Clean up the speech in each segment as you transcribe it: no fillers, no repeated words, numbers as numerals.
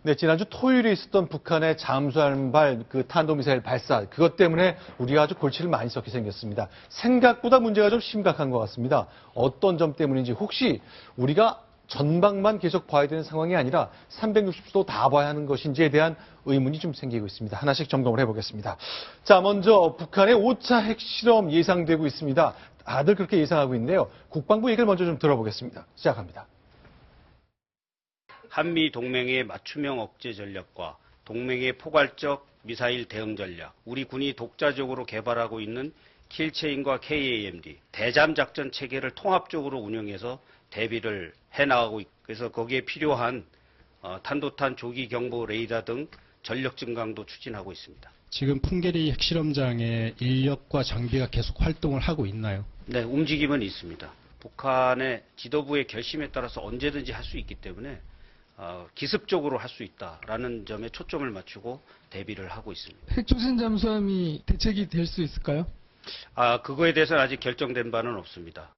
네, 지난주 토요일에 있었던 북한의 잠수함발 그 탄도미사일 발사, 그것 때문에 우리가 아주 골치를 많이 썩게 생겼습니다. 생각보다 문제가 좀 심각한 것 같습니다. 어떤 점 때문인지 혹시 우리가 전방만 계속 봐야 되는 상황이 아니라 360도 다 봐야 하는 것인지에 대한 의문이 좀 생기고 있습니다. 하나씩 점검을 해보겠습니다. 자, 먼저 북한의 5차 핵실험 예상되고 있습니다. 다들 그렇게 예상하고 있는데요. 국방부 얘기를 먼저 좀 들어보겠습니다. 시작합니다. 한미 동맹의 맞춤형 억제 전략과 동맹의 포괄적 미사일 대응 전략, 우리 군이 독자적으로 개발하고 있는 킬체인과 KAMD, 대잠 작전 체계를 통합적으로 운영해서 대비를 해나가고 있고, 그래서 거기에 필요한 탄도탄 조기 경보 레이더 등 전력 증강도 추진하고 있습니다. 지금 풍계리 핵실험장의 인력과 장비가 계속 활동을 하고 있나요? 네, 움직임은 있습니다. 북한의 지도부의 결심에 따라서 언제든지 할 수 있기 때문에 기습적으로 할 수 있다라는 점에 초점을 맞추고 대비를 하고 있습니다. 핵조선 잠수함이 대책이 될 수 있을까요? 그거에 대해서는 아직 결정된 바는 없습니다.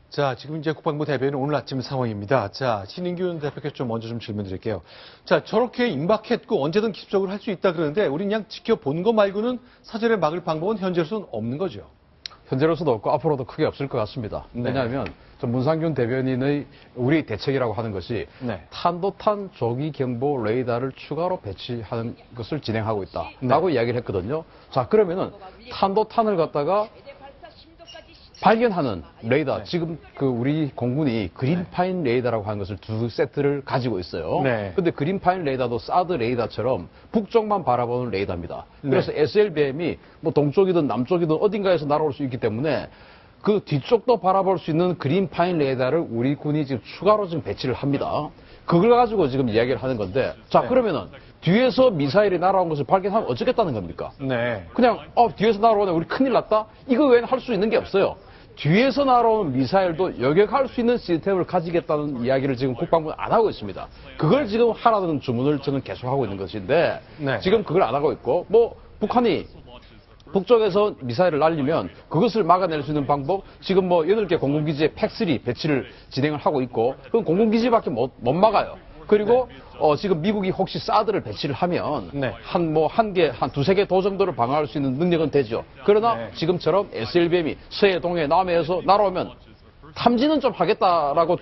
자, 지금 이제 국방부 대변인 오늘 아침 상황입니다. 자, 신인균 대표께 좀 먼저 좀 질문 드릴게요. 자, 저렇게 임박했고 언제든 기습적으로 할 수 있다 그러는데 우리 그냥 지켜보는 거 말고는 사전에 막을 방법은 현재로서는 없는 거죠. 현재로서도 없고 앞으로도 크게 없을 것 같습니다. 네. 왜냐하면 문상균 대변인의 우리 대책이라고 하는 것이 네. 탄도탄 조기 경보 레이더를 추가로 배치하는 것을 진행하고 있다라고 이야기를 했거든요. 자, 그러면은 탄도탄을 갖다가 발견하는 레이더, 지금 우리 공군이 그린파인 레이더라고 하는 것을 두 세트를 가지고 있어요. 네. 근데 그린파인 레이더도 사드 레이더처럼 북쪽만 바라보는 레이더입니다. 그래서 SLBM이 뭐 동쪽이든 남쪽이든 어딘가에서 날아올 수 있기 때문에 그 뒤쪽도 바라볼 수 있는 그린파인 레이더를 우리 군이 지금 추가로 지금 배치를 합니다. 그걸 가지고 지금 이야기를 하는 건데, 자, 그러면은 뒤에서 미사일이 날아온 것을 발견하면 어쩌겠다는 겁니까? 네. 그냥 뒤에서 날아오네, 우리 큰일 났다? 이거 외에는 할 수 있는 게 없어요. 뒤에서 날아오는 미사일도 여격할 수 있는 시스템을 가지겠다는 이야기를 지금 국방부는 안 하고 있습니다. 그걸 지금 하라는 주문을 저는 계속하고 있는 것인데, 네. 지금 그걸 안 하고 있고, 북한이 북쪽에서 미사일을 날리면 그것을 막아낼 수 있는 방법, 지금 8개 공군기지에 팩3 배치를 진행을 하고 있고, 그건 공군기지밖에 못 막아요. 그리고 지금 미국이 혹시 사드를 배치를 하면 한 두세 개 도 정도를 방어할 수 있는 능력은 되죠. 그러나 지금처럼 SLBM이 서해, 동해, 남해에서 날아오면 탐지는 좀 하겠다라고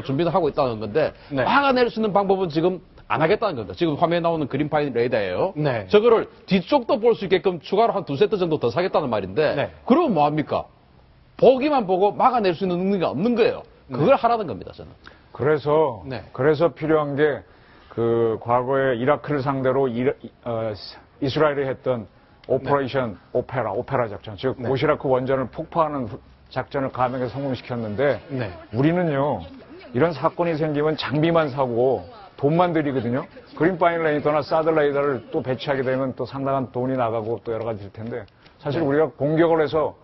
준비를 하고 있다는 건데, 막아낼 수 있는 방법은 지금 안 하겠다는 겁니다. 지금 화면에 나오는 그린파인 레이더예요. 네. 저거를 뒤쪽도 볼 수 있게끔 추가로 한 두 세트 정도 더 사겠다는 말인데, 그러면 뭐합니까? 보기만 보고 막아낼 수 있는 능력이 없는 거예요. 그걸 하라는 겁니다, 저는. 그래서 필요한 게 과거에 이라크를 상대로 이스라엘이 했던 오퍼레이션 오페라 작전, 즉 오시라크 원전을 폭파하는 작전을 감행해서 성공시켰는데, 우리는요 이런 사건이 생기면 장비만 사고 돈만 들이거든요. 그린파인 레이더나 사드 레이더를 또 배치하게 되면 또 상당한 돈이 나가고 또 여러 가지 될 텐데, 사실 우리가 공격을 해서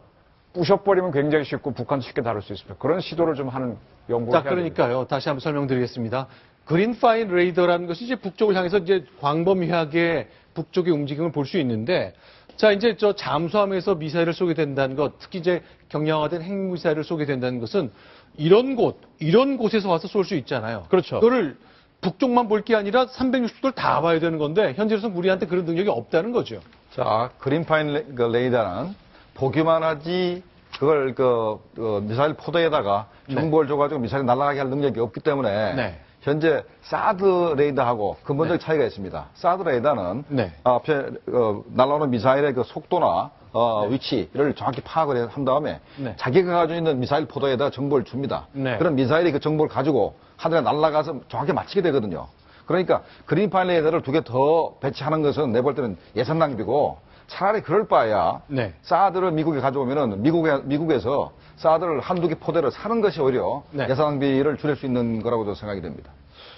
부셔버리면 굉장히 쉽고 북한도 쉽게 다룰 수 있습니다. 그런 시도를 좀 하는 연구를 해야 됩니다. 그러니까요. 다시 한번 설명드리겠습니다. 그린파인 레이더라는 것이 이제 북쪽을 향해서 이제 광범위하게 북쪽의 움직임을 볼 수 있는데, 자, 이제 저 잠수함에서 미사일을 쏘게 된다는 것, 특히 이제 경량화된 핵미사일을 쏘게 된다는 것은 이런 곳에서 와서 쏠 수 있잖아요. 그렇죠. 그거를 북쪽만 볼 게 아니라 360도를 다 봐야 되는 건데, 현재로서는 우리한테 그런 능력이 없다는 거죠. 자, 그린파인 레이더는 보기만 하지 그걸 미사일 포대에다가 정보를 줘가지고 미사일 날아가게 할 능력이 없기 때문에 현재 사드 레이더하고 근본적 차이가 있습니다. 사드 레이더는 앞에 날아오는 미사일의 그 속도나 위치를 정확히 파악을 한 다음에 자기가 가지고 있는 미사일 포대에다 정보를 줍니다. 그럼 미사일이 그 정보를 가지고 하늘에 날아가서 정확히 맞히게 되거든요. 그러니까 그린파인 레이더를 2개 더 배치하는 것은 내 볼 때는 예산 낭비고, 차라리 그럴 바에야 사드를 미국에 가져오면은 미국에서 사드를 한두 개 포대를 사는 것이 오히려 예산 낭비를 줄일 수 있는 거라고 저 생각이 됩니다.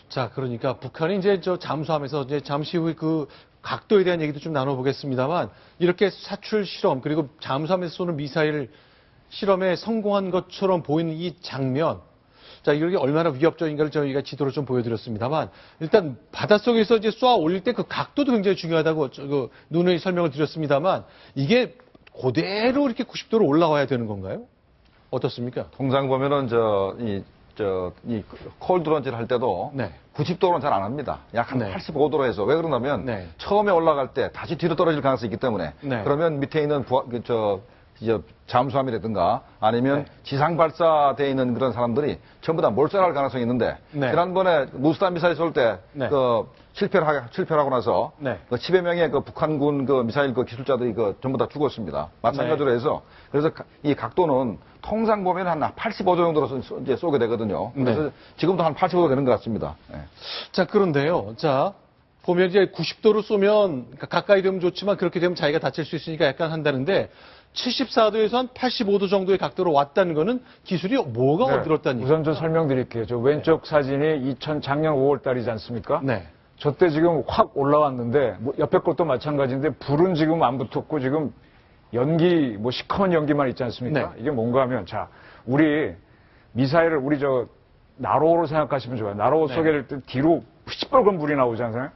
자, 그러니까 북한이 이제 저 잠수함에서 이제 잠시 후에 그 각도에 대한 얘기도 좀 나눠보겠습니다만, 이렇게 사출 실험 그리고 잠수함에서 쏘는 미사일 실험에 성공한 것처럼 보이는 이 장면, 자, 이게 얼마나 위협적인가를 저희가 지도로 좀 보여드렸습니다만, 일단 바닷속에서 이제 쏘아 올릴 때 그 각도도 굉장히 중요하다고 누누이 설명을 드렸습니다만, 이게 그대로 이렇게 90도로 올라와야 되는 건가요? 어떻습니까? 통상 보면은 이 콜드 런지를 할 때도 90도로는 잘 안 합니다. 약 한 네. 85도로 해서. 왜 그러냐면 네. 처음에 올라갈 때 다시 뒤로 떨어질 가능성이 있기 때문에 네. 그러면 밑에 있는 잠수함이라든가 아니면 네. 지상 발사되어 있는 그런 사람들이 전부 다 몰살할 가능성이 있는데 네. 지난번에 무스탄 미사일 쏠 때 네. 실패를 하고 나서 네. 10여 명의 북한군 미사일 기술자들이 전부 다 죽었습니다. 마찬가지로 네. 해서 그래서 이 각도는 통상 보면 한 85도 정도로 이제 쏘게 되거든요. 그래서 네. 지금도 한 85도 되는 것 같습니다. 네. 자, 그런데요. 자, 보면 이제 90도로 쏘면 가까이 되면 좋지만 그렇게 되면 자기가 다칠 수 있으니까 약간 한다는데 74도에서 한 85도 정도의 각도로 왔다는 거는 기술이 뭐가 네. 어들었다는 얘기죠? 우선 좀 설명드릴게요. 저 왼쪽 사진이 작년 5월 달이지 않습니까? 네. 저 때 지금 확 올라왔는데 옆에 것도 마찬가지인데 불은 지금 안 붙었고 지금 연기 시커먼 연기만 있지 않습니까? 네. 이게 뭔가 하면 우리 미사일을 우리 나로호를 생각하시면 좋아요. 나로호 네. 쏘게 될 때 뒤로 시뻘건 불이 나오지 않아요?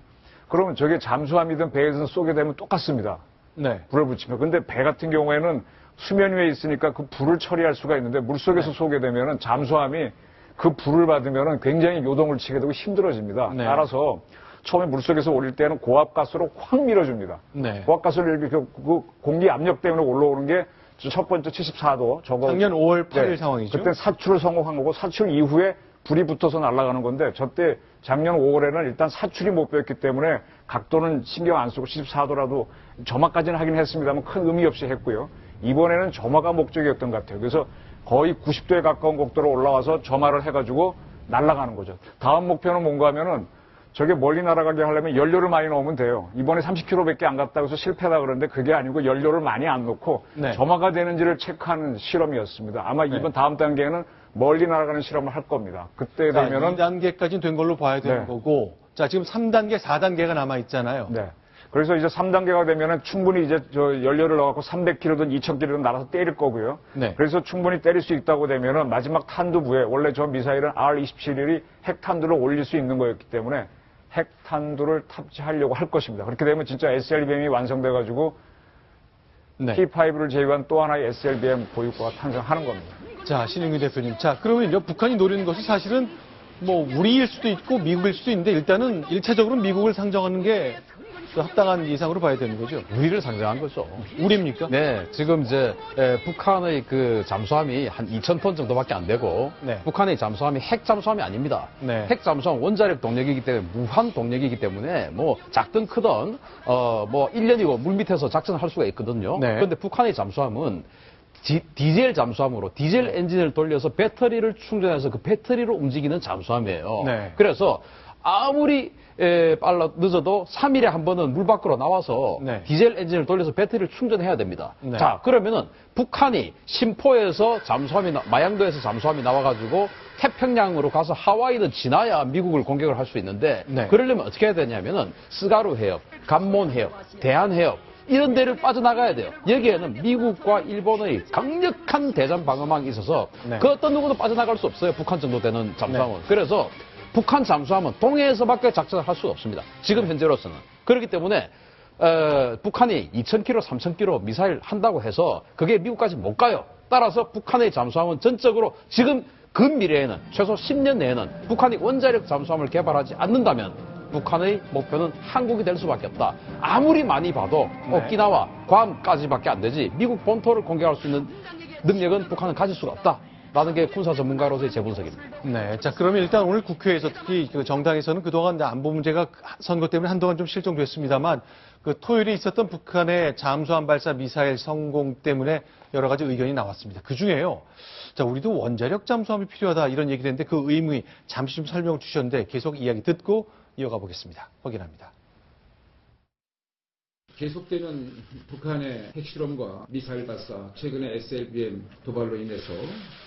그러면 저게 잠수함이든 배에든 쏘게 되면 똑같습니다. 네. 불을 붙이면. 근데 배 같은 경우에는 수면 위에 있으니까 그 불을 처리할 수가 있는데 물속에서 쏘게 되면은 잠수함이 그 불을 받으면은 굉장히 요동을 치게 되고 힘들어집니다. 네. 따라서 처음에 물속에서 올릴 때는 고압가스로 확 밀어줍니다. 네. 고압가스를 이렇게 그 공기 압력 때문에 올라오는 게 첫 번째 74도. 작년 5월 8일 네. 상황이죠. 그때 사출을 성공한 거고 사출 이후에 불이 붙어서 날아가는 건데 저때 작년 5월에는 일단 사출이 못 배웠기 때문에 각도는 신경 안 쓰고 74도라도 점화까지는 하긴 했습니다만 큰 의미 없이 했고요. 이번에는 점화가 목적이었던 것 같아요. 그래서 거의 90도에 가까운 각도로 올라와서 점화를 해가지고 날아가는 거죠. 다음 목표는 뭔가 하면은 저게 멀리 날아가게 하려면 연료를 많이 넣으면 돼요. 이번에 30km밖에 안 갔다고 해서 실패다 그러는데 그게 아니고 연료를 많이 안 넣고 네. 점화가 되는지를 체크하는 실험이었습니다. 아마 이번 다음 단계는 멀리 날아가는 실험을 할 겁니다. 그때 자, 되면은 2단계까지는 된 걸로 봐야 되는 네. 거고, 자, 지금 3단계, 4단계가 남아 있잖아요. 네. 그래서 이제 3단계가 되면은 충분히 이제 연료를 넣어갖고 300km든 2000km든 날아서 때릴 거고요. 네. 그래서 충분히 때릴 수 있다고 되면은 마지막 탄두부에 원래 저 미사일은 R-27일이 핵탄두를 올릴 수 있는 거였기 때문에 핵탄두를 탑재하려고 할 것입니다. 그렇게 되면 진짜 SLBM이 완성돼가지고 네. P5를 제외한 또 하나의 SLBM 보유고가 탄생하는 겁니다. 자, 신영규 대표님. 자, 그러면요, 북한이 노리는 것이 사실은 우리일 수도 있고 미국일 수도 있는데 일단은 1차적으로 미국을 상정하는 게 합당한 이상으로 봐야 되는 거죠. 우리를 상정한 거죠. 우리입니까? 네, 지금 이제 북한의 그 잠수함이 한 2,000톤 정도밖에 안 되고 네. 북한의 잠수함이 핵 잠수함이 아닙니다. 네. 핵 잠수함 원자력 동력이기 때문에 무한 동력이기 때문에 작든 크든 1년이고 물 밑에서 작전을 할 수가 있거든요. 네. 그런데 북한의 잠수함은 디젤 잠수함으로 디젤 엔진을 돌려서 배터리를 충전해서 그 배터리로 움직이는 잠수함이에요. 네. 그래서 아무리 늦어도 3일에 한 번은 물 밖으로 나와서 네. 디젤 엔진을 돌려서 배터리를 충전해야 됩니다. 네. 자, 그러면은 북한이 심포에서 마양도에서 잠수함이 나와가지고 태평양으로 가서 하와이는 지나야 미국을 공격을 할 수 있는데 네. 그러려면 어떻게 해야 되냐면은 스가루 해협, 간몬 해협, 대한 해협 이런 데를 빠져나가야 돼요. 여기에는 미국과 일본의 강력한 대잠 방어망이 있어서 네. 그 어떤 누구도 빠져나갈 수 없어요. 북한 정도 되는 잠수함은. 네. 그래서 북한 잠수함은 동해에서밖에 작전을 할 수가 없습니다. 지금 현재로서는. 그렇기 때문에 북한이 2,000km, 3,000km 미사일 한다고 해서 그게 미국까지 못 가요. 따라서 북한의 잠수함은 전적으로 지금 근미래에는 최소 10년 내에는 북한이 원자력 잠수함을 개발하지 않는다면 북한의 목표는 한국이 될 수밖에 없다. 아무리 많이 봐도 오키나와 괌까지밖에 안 되지 미국 본토를 공격할 수 있는 능력은 북한은 가질 수가 없다. 라는 게 군사 전문가로서의 제 분석입니다. 네. 자, 그러면 일단 오늘 국회에서 특히 그 정당에서는 그동안 안보 문제가 선거 때문에 한동안 좀 실종됐습니다만 그 토요일에 있었던 북한의 잠수함 발사 미사일 성공 때문에 여러 가지 의견이 나왔습니다. 그 중에요. 자, 우리도 원자력 잠수함이 필요하다 이런 얘기를 했는데 그 의미 잠시 좀 설명을 주셨는데 계속 이야기 듣고 이어가 보겠습니다. 확인합니다. 계속되는 북한의 핵실험과 미사일 발사, 최근의 SLBM 도발로 인해서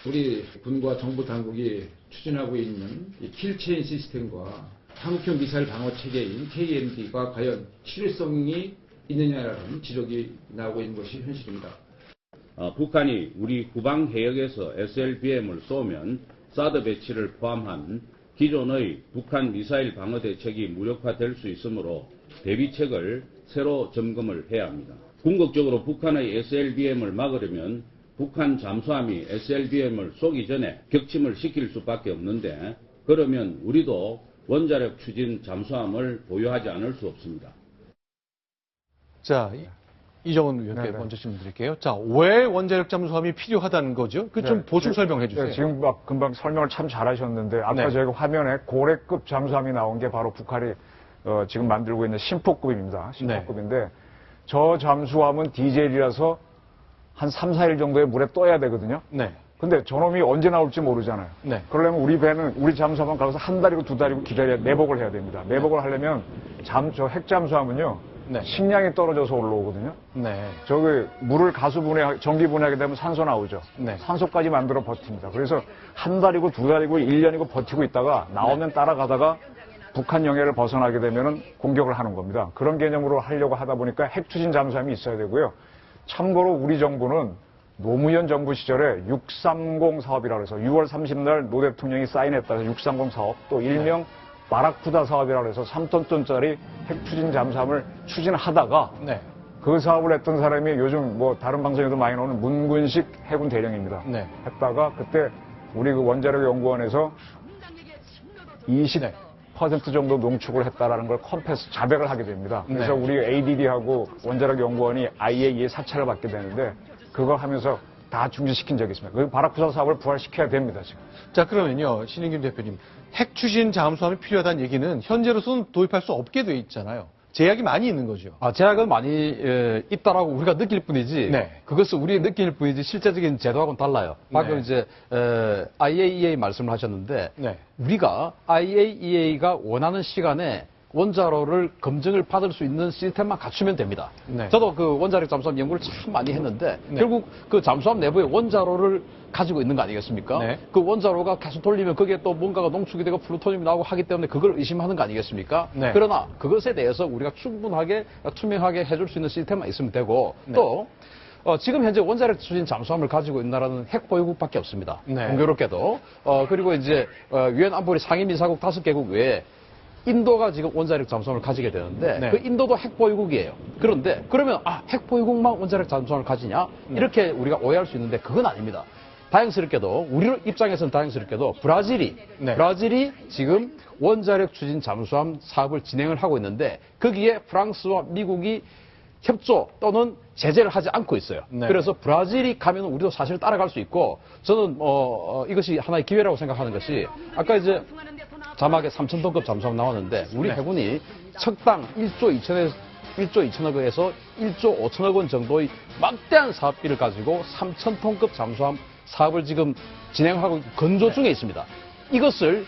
우리 군과 정부 당국이 추진하고 있는 이 킬체인 시스템과 한국형 미사일 방어 체계인 KMD가 과연 실효성이 있느냐라는 지적이 나오고 있는 것이 현실입니다. 북한이 우리 국방 해역에서 SLBM을 쏘면 사드 배치를 포함한 기존의 북한 미사일 방어 대책이 무력화될 수 있으므로 대비책을 새로 점검을 해야 합니다. 궁극적으로 북한의 SLBM을 막으려면 북한 잠수함이 SLBM을 쏘기 전에 격침을 시킬 수밖에 없는데 그러면 우리도 원자력 추진 잠수함을 보유하지 않을 수 없습니다. 자, 이정은 의원께 먼저 질문 드릴게요. 자, 왜 원자력 잠수함이 필요하다는 거죠? 그 좀 보충 설명해 주세요. 네, 지금 막 금방 설명을 참 잘하셨는데 아까 네. 저희가 화면에 고래급 잠수함이 나온 게 바로 북한이 지금 만들고 있는 심포급입니다. 심포급인데 저 잠수함은 디젤이라서 한 3, 4일 정도의 물에 떠야 되거든요. 네. 근데 저놈이 언제 나올지 모르잖아요. 네. 그러려면 우리 잠수함은 가서 한 달이고 두 달이고 내복을 해야 됩니다. 내복을 하려면 저 핵잠수함은요. 네. 식량이 떨어져서 올라오거든요. 네. 저기 물을 전기 분해하게 되면 산소 나오죠. 네. 산소까지 만들어 버팁니다. 그래서 한 달이고 두 달이고 1년이고 버티고 있다가 나오면 따라가다가 북한 영해를 벗어나게 되면은 공격을 하는 겁니다. 그런 개념으로 하려고 하다 보니까 핵추진 잠수함이 있어야 되고요. 참고로 우리 정부는 노무현 정부 시절에 630 사업이라고 해서 6월 30날 노 대통령이 사인했다 해서 630 사업 또 일명 바라쿠다 사업이라고 해서 3톤짜리 핵추진 잠수함을 추진하다가 네. 그 사업을 했던 사람이 요즘 뭐 다른 방송에도 많이 나오는 문근식 해군 대령입니다. 네. 했다가 그때 우리 그 원자력 연구원에서 20% 정도 농축을 했다라는 걸 자백을 하게 됩니다. 그래서 네. 우리 ADD하고 원자력 연구원이 IAEA 사찰을 받게 되는데 그거 하면서 다 중지시킨 적이 있습니다. 그 바라쿠다 사업을 부활시켜야 됩니다, 지금. 자, 그러면요. 신인김 대표님. 핵 추진 잠수함이 필요하다는 얘기는 현재로서는 도입할 수 없게 돼 있잖아요. 제약이 많이 있는 거죠. 제약은 많이 있다라고 우리가 느낄 뿐이지 네. 그것은 우리 느낄 뿐이지 실제적인 제도하고는 달라요. 방금 네. 이제 IAEA 말씀을 하셨는데 네. 우리가 IAEA가 원하는 시간에 원자로를 검증을 받을 수 있는 시스템만 갖추면 됩니다. 네. 저도 그 원자력 잠수함 연구를 참 많이 했는데 네. 결국 그 잠수함 내부에 원자로를 가지고 있는 거 아니겠습니까? 네. 그 원자로가 계속 돌리면 거기에 또 뭔가가 농축이 되고 플루토늄이 나오고 하기 때문에 그걸 의심하는 거 아니겠습니까? 네. 그러나 그것에 대해서 우리가 충분하게 투명하게 해줄 수 있는 시스템만 있으면 되고 네. 또 지금 현재 원자력 추진 잠수함을 가지고 있는 나라는 핵보유국밖에 없습니다. 네. 공교롭게도 그리고 이제 유엔 안보리 상임이사국 5개국 외에 인도가 지금 원자력 잠수함을 가지게 되는데 네. 그 인도도 핵보유국이에요. 그런데 그러면 핵보유국만 원자력 잠수함을 가지냐? 이렇게 우리가 오해할 수 있는데 그건 아닙니다. 다행스럽게도 우리 입장에서는 다행스럽게도 브라질이 지금 원자력 추진 잠수함 사업을 진행을 하고 있는데 거기에 프랑스와 미국이 협조 또는 제재를 하지 않고 있어요. 네. 그래서 브라질이 가면 우리도 사실 따라갈 수 있고 저는 이것이 하나의 기회라고 생각하는 것이 아까 이제 자막에 3,000톤급 잠수함 나왔는데 우리 네. 해군이 척당 1조 2천억에서 1조 5천억 원 정도의 막대한 사업비를 가지고 3,000톤급 잠수함 사업을 지금 진행하고 건조 중에 있습니다. 이것을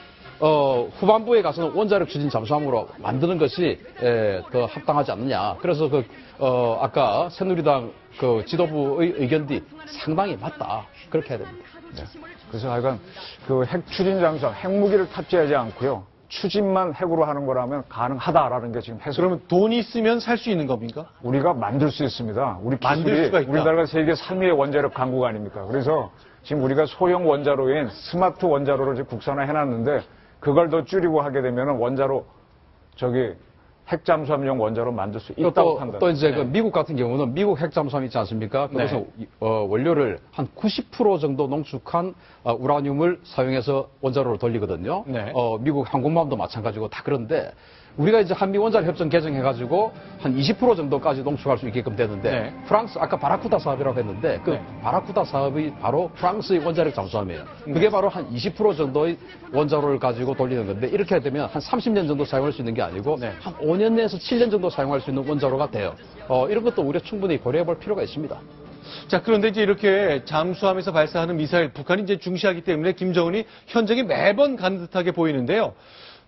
후반부에 가서는 원자력 추진 잠수함으로 만드는 것이 더 합당하지 않느냐. 그래서 아까 새누리당 그 지도부의 의견이 상당히 맞다. 그렇게 해야 됩니다. 네. 그래서 하여간 그 핵 추진 잠수함, 핵무기를 탑재하지 않고요. 추진만 핵으로 하는 거라면 가능하다라는 게 지금 해석. 그러면 돈이 있으면 살 수 있는 겁니까? 우리가 만들 수 있습니다. 우리 만들 기술이 수가 있다. 우리나라가 세계 3위의 원자력 강국 아닙니까? 그래서 지금 우리가 소형 원자로인 스마트 원자로를 지금 국산화해놨는데 그걸 더 줄이고 하게 되면 원자로 핵잠수함용 원자로 만들 수 있다고 판단. 또 이제 그 미국 같은 경우는 미국 핵잠수함 있지 않습니까? 그래서 원료를 한 90% 정도 농축한 우라늄을 사용해서 원자로를 돌리거든요. 네. 미국 항공모함도 마찬가지고 다 그런데 우리가 이제 한미 원자력 협정 개정해가지고 한 20% 정도까지 농축할 수 있게끔 되는데 네. 프랑스 아까 바라쿠다 사업이라고 했는데 그 바라쿠다 사업이 바로 프랑스의 원자력 잠수함이에요. 그게 바로 한 20% 정도의 원자로를 가지고 돌리는 건데 이렇게 되면 한 30년 정도 사용할 수 있는 게 아니고 한 5년 내에서 7년 정도 사용할 수 있는 원자로가 돼요. 이런 것도 우리가 충분히 고려해 볼 필요가 있습니다. 자, 그런데 이제 이렇게 잠수함에서 발사하는 미사일, 북한이 이제 중시하기 때문에 김정은이 현장에 매번 가는 듯하게 보이는데요.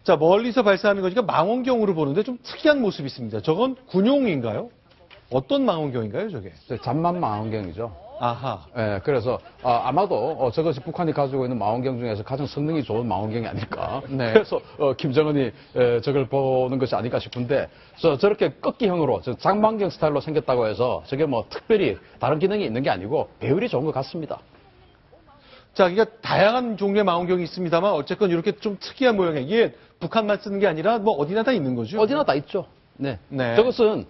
자, 멀리서 발사하는 거니까 망원경으로 보는데 좀 특이한 모습이 있습니다. 저건 군용인가요? 어떤 망원경인가요, 저게? 잠만 망원경이죠. 아하. 예, 그래서 아마도 저것이 북한이 가지고 있는 망원경 중에서 가장 성능이 좋은 망원경이 아닐까. 네. 그래서 김정은이 저걸 보는 것이 아닐까 싶은데 저렇게 꺾기형으로 장망경 스타일로 생겼다고 해서 저게 뭐 특별히 다른 기능이 있는 게 아니고 배율이 좋은 것 같습니다. 자, 그러니까 다양한 종류의 망원경이 있습니다만 어쨌건 이렇게 좀 특이한 모양이에요. 이게 북한만 쓰는 게 아니라 뭐 어디나 다 있는 거죠? 어디나 다 있죠. 네. 네. 저것은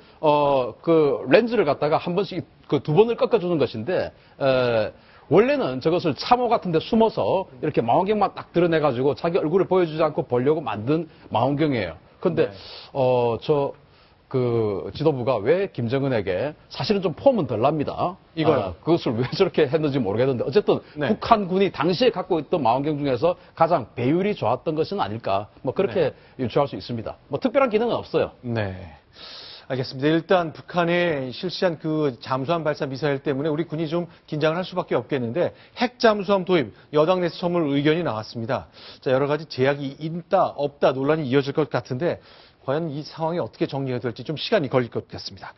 그 렌즈를 갖다가 한 번씩 그 두 번을 꺾어주는 것인데 원래는 저것을 참호 같은 데 숨어서 이렇게 망원경만 딱 드러내가지고 자기 얼굴을 보여주지 않고 보려고 만든 망원경이에요. 근데, 지도부가 왜 김정은에게 사실은 좀 폼은 덜 납니다. 그것을 왜 저렇게 했는지 모르겠는데 어쨌든 북한군이 당시에 갖고 있던 망원경 중에서 가장 배율이 좋았던 것은 아닐까. 뭐 그렇게 유추할 수 있습니다. 뭐 특별한 기능은 없어요. 네. 알겠습니다. 일단 북한에 실시한 그 잠수함 발사 미사일 때문에 우리 군이 좀 긴장을 할 수밖에 없겠는데 핵 잠수함 도입 여당 내에서 선물 의견이 나왔습니다. 자, 여러 가지 제약이 있다 없다 논란이 이어질 것 같은데 과연 이 상황이 어떻게 정리가 될지 좀 시간이 걸릴 것 같습니다.